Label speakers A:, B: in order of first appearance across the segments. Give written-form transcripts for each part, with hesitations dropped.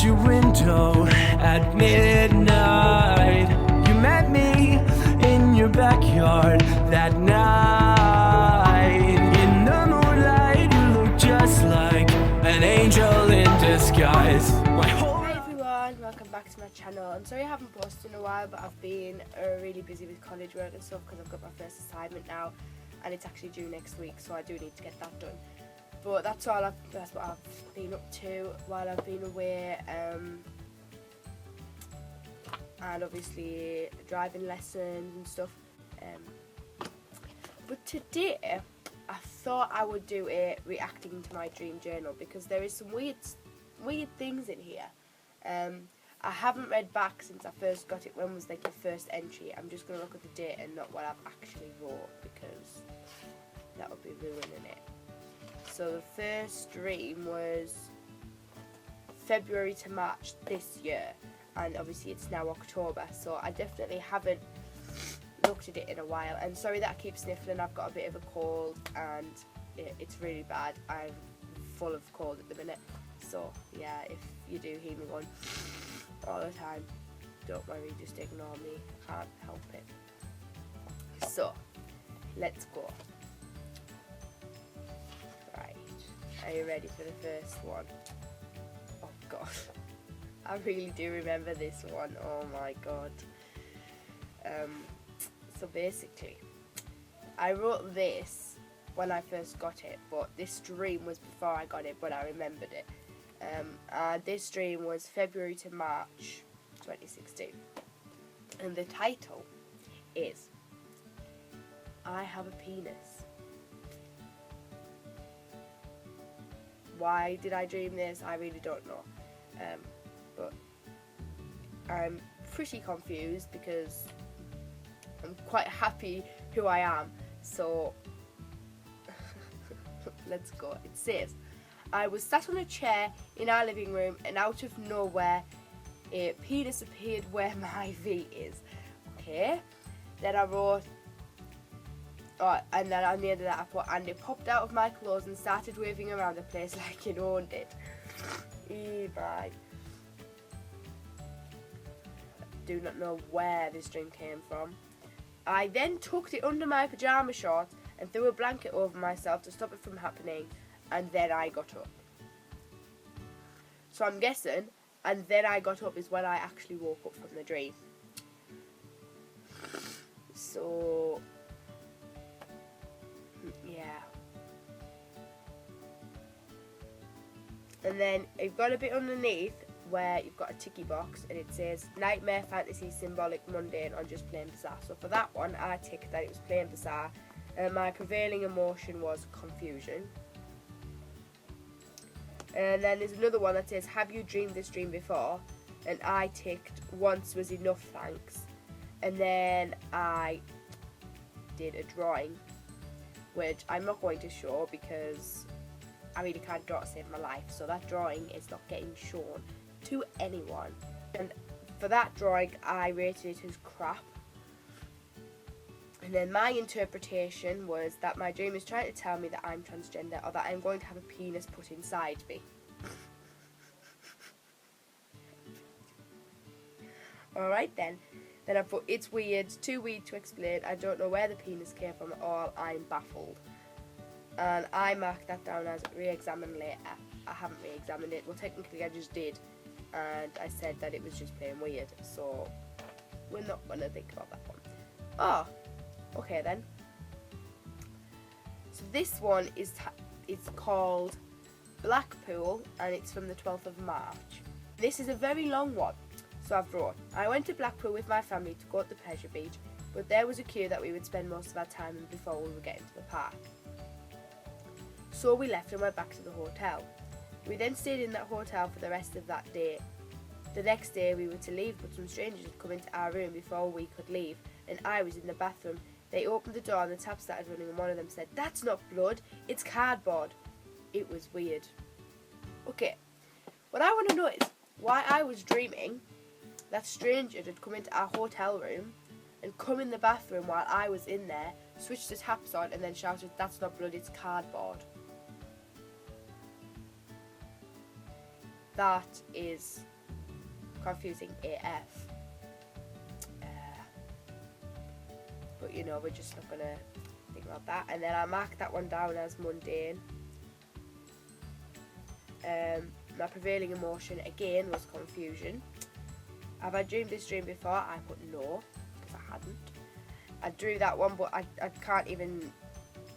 A: your window at midnight. You met me in your backyard that night. In the moonlight, you look just like an angel in disguise.
B: Hi everyone, welcome back to my channel. I'm sorry I haven't posted in a while, but I've been really busy with college work and stuff because I've got my first assignment now and it's actually due next week, so I do need to get that done. But that's what I've been up to while I've been away, and obviously driving lessons and stuff. But today I thought I would do a reacting to my dream journal because there is some weird things in here. I haven't read back since I first got it. When was like the first entry? I'm just going to look at the date and not what I've actually wrote because that would be ruining it. So the first dream was February to March this year, and obviously it's now October, so I definitely haven't looked at it in a while. And sorry that I keep sniffling, I've got a bit of a cold and it's really bad. I'm full of cold at the minute, so yeah, if you do hear me going all the time, don't worry, just ignore me, I can't help it. So let's go. Right, are you ready for the first one? Oh god, I really do remember this one. Oh my god. So basically I wrote this when I first got it, but this dream was before I got it, but I remembered it. This dream was February to March 2016, and the title is I Have a Penis. Why did I dream this? I really don't know, but I'm pretty confused because I'm quite happy who I am, so let's go. It says, I was sat on a chair in our living room and out of nowhere a penis appeared where my V is. Okay, then I wrote, and then on the end of that I put, and it popped out of my clothes and started waving around the place like it owned it. Bye. Do not know where this dream came from. I then tucked it under my pyjama shorts and threw a blanket over myself to stop it from happening, and then I got up. So I'm guessing, and then I got up is when I actually woke up from the dream. So yeah. And then you've got a bit underneath where you've got a ticky box and it says nightmare, fantasy, symbolic, mundane, or just plain bizarre. So for that one I ticked that it was plain bizarre. My prevailing emotion was confusion. And then there's another one that says, have you dreamed this dream before? And I ticked once was enough, thanks. And then I did a drawing, which I'm not going to show because I really can't draw to save my life, so that drawing is not getting shown to anyone. And for that drawing I rated it as crap. And then my interpretation was that my dream is trying to tell me that I'm transgender or that I'm going to have a penis put inside me. Alright then. Then I put, it's weird, too weird to explain, I don't know where the penis came from at all, I'm baffled. And I marked that down as re-examine later. I haven't re-examined it, well technically I just did. And I said that it was just plain weird, so we're not going to think about that one. Oh, okay then. So this one is it's called Blackpool and it's from the 12th of March. This is a very long one. So I've wrote, I went to Blackpool with my family to go to the pleasure beach, but there was a queue that we would spend most of our time in before we were getting to the park. So we left and went back to the hotel. We then stayed in that hotel for the rest of that day. The next day we were to leave, but some strangers had come into our room before we could leave, and I was in the bathroom. They opened the door and the tap started running, and one of them said, that's not blood, it's cardboard. It was weird. Okay, what I want to know is why I was dreaming that strangers had come into our hotel room and come in the bathroom while I was in there, switched the taps on and then shouted, that's not blood, it's cardboard. That is confusing AF. But you know, we're just not gonna think about that. And then I marked that one down as mundane. My prevailing emotion again was confusion. Have I dreamed this dream before? I put no, because I hadn't. I drew that one, but I can't even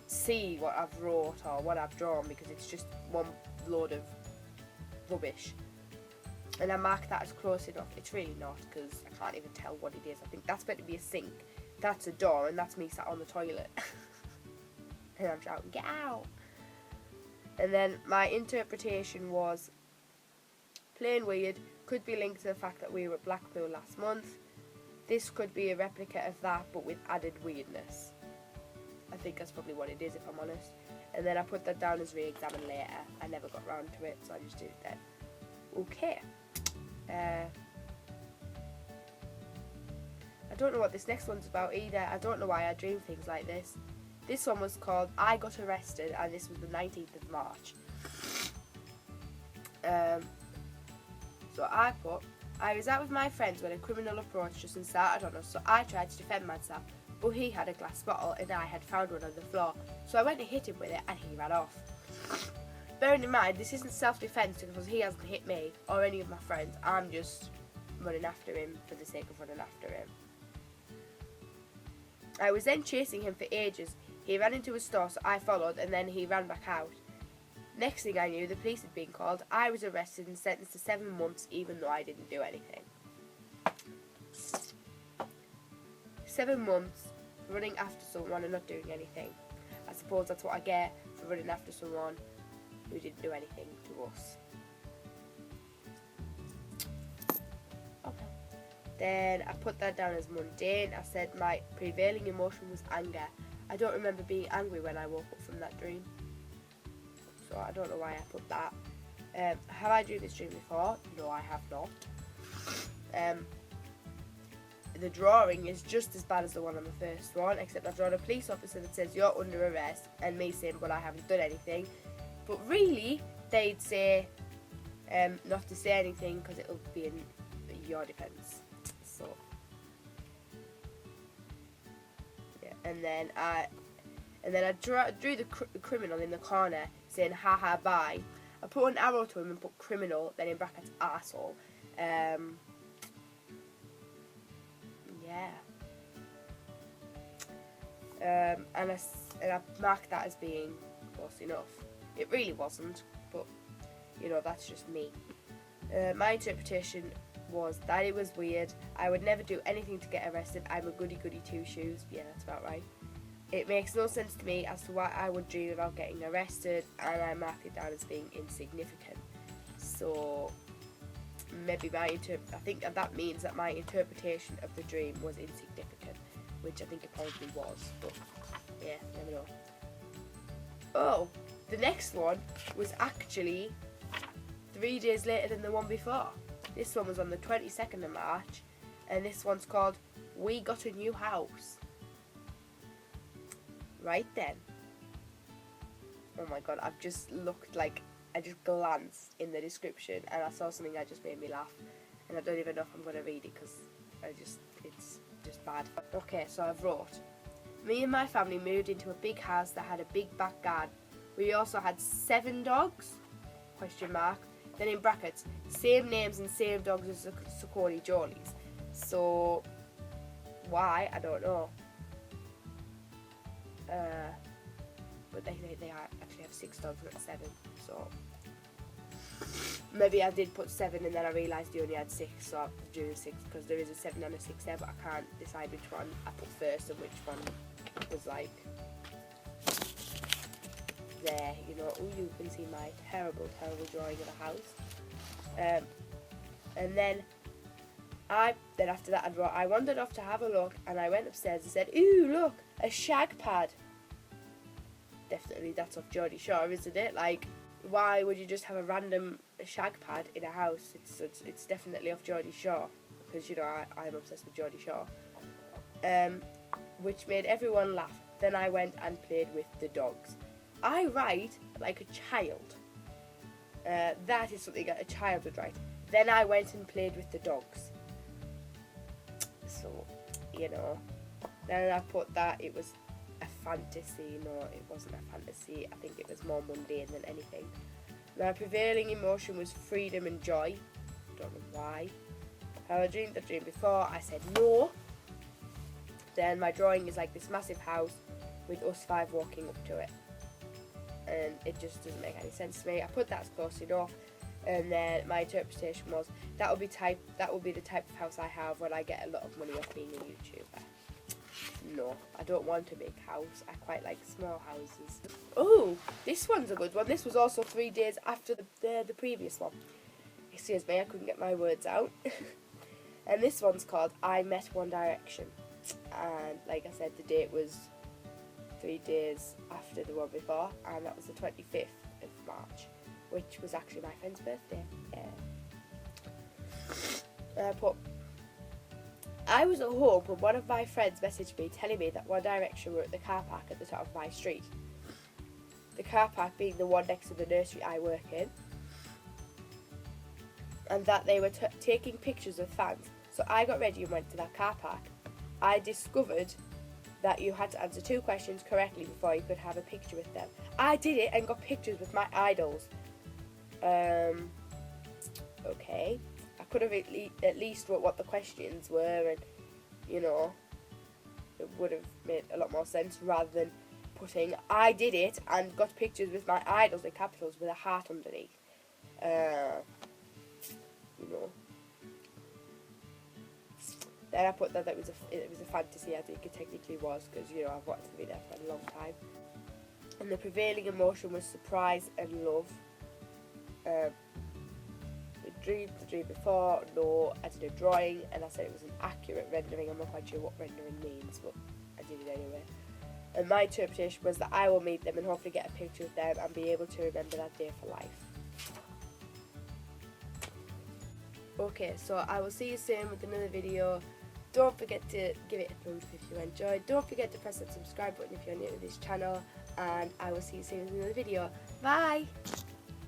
B: see what I've wrote or what I've drawn because it's just one load of rubbish. And I marked that as close enough. It's really not, because I can't even tell what it is. I think that's meant to be a sink. That's a door, and that's me sat on the toilet. And I'm shouting, get out! And then my interpretation was plain weird, could be linked to the fact that we were at Blackpool last month. This could be a replica of that, but with added weirdness. I think that's probably what it is, if I'm honest. And then I put that down as re-examine later. I never got round to it, so I just did it then. Okay. I don't know what this next one's about either. I don't know why I dream things like this. This one was called I Got Arrested, and this was the 19th of March. So I put, I was out with my friends when a criminal approached us and started on us, so I tried to defend myself, but he had a glass bottle and I had found one on the floor, so I went to hit him with it and he ran off. Bearing in mind, this isn't self-defence because he hasn't hit me or any of my friends, I'm just running after him for the sake of running after him. I was then chasing him for ages. He ran into a store, so I followed, and then he ran back out. Next thing I knew, the police had been called. I was arrested and sentenced to 7 months, even though I didn't do anything. 7 months for running after someone and not doing anything. I suppose that's what I get for running after someone who didn't do anything to us. Okay. Then I put that down as mundane. I said my prevailing emotion was anger. I don't remember being angry when I woke up from that dream, so I don't know why I put that. Have I dreamed this dream before? No, I have not. The drawing is just as bad as the one on the first one, except I've drawn a police officer that says you're under arrest, and me saying, well, I haven't done anything. But really, they'd say not to say anything because it'll be in your defence. So, yeah. And then I drew the criminal in the corner saying ha ha bye. I put an arrow to him and put criminal, then in brackets arsehole. Yeah. And I marked that as being close enough. It really wasn't, but you know, that's just me. My interpretation was that it was weird. I would never do anything to get arrested. I'm a goody goody two shoes. Yeah, that's about right. It makes no sense to me as to why I would dream about getting arrested, and I marked it down as being insignificant. So maybe I think that means that my interpretation of the dream was insignificant, which I think it probably was, but yeah, never know. Oh, the next one was actually 3 days later than the one before. This one was on the 22nd of March, and this one's called We Got a New House. Right then. Oh my god, I've just looked like, I just glanced in the description and I saw something that just made me laugh, and I don't even know if I'm going to read it because it's just bad. Okay, so I've wrote, me and my family moved into a big house that had a big back garden. We also had 7 dogs, question mark, then in brackets, same names and same dogs as the Soconi Jolies. So, why? I don't know. But they actually have 6 dogs, not 7, so maybe I did put 7 and then I realised they only had 6, so I drew 6 because there is a 7 and a 6 there, but I can't decide which one I put first and which one was like there, you know. Oh, you can see my terrible drawing of a house. And then after that I wrote, I wandered off to have a look, and I went upstairs and said, ooh, look, a shag pad. Definitely that's off Geordie Shore, isn't it? Like, why would you just have a random shag pad in a house? It's definitely off Geordie Shore, because, you know, I'm obsessed with Geordie Shore. Which made everyone laugh. Then I went and played with the dogs. I write like a child. That is something that a child would write. Then I went and played with the dogs. So, you know, then I put that it was a fantasy. No, it wasn't a fantasy. I think it was more mundane than anything. My prevailing emotion was freedom and joy. Don't know why. Have I dreamed the dream before? I said no. Then my drawing is like this massive house with us 5 walking up to it. And it just doesn't make any sense to me. I put that's close enough. And then my interpretation was that would be the type of house I have when I get a lot of money off being a YouTuber. No, I don't want a big house. I quite like small houses. Oh, this one's a good one. This was also 3 days after the previous one. Excuse me, I couldn't get my words out. And this one's called I Met One Direction. And like I said, the date was 3 days after the one before, and that was the 25th of March, which was actually my friend's birthday. I was at home when one of my friends messaged me telling me that One Direction were at the car park at the top of my street. The car park being the one next to the nursery I work in. And that they were taking pictures of fans. So I got ready and went to that car park. I discovered that you had to answer 2 questions correctly before you could have a picture with them. I did it and got pictures with my idols. Okay. I could have at least wrote what the questions were, and, you know, it would have made a lot more sense rather than putting I did it and got pictures with my idols in capitals with a heart underneath. You know. Then I put that it was a fantasy. I think it technically was, because, you know, I've wanted to be there for a long time. And the prevailing emotion was surprise and love. The dream before, no. I did a drawing and I said it was an accurate rendering. I'm not quite sure what rendering means, but I did it anyway. And my interpretation was that I will meet them and hopefully get a picture of them and be able to remember that day for life. Okay, so I will see you soon with another video. Don't forget to give it a thumbs up if you enjoyed. Don't forget to press that subscribe button if you're new to this channel. And I will see you soon with another video. Bye!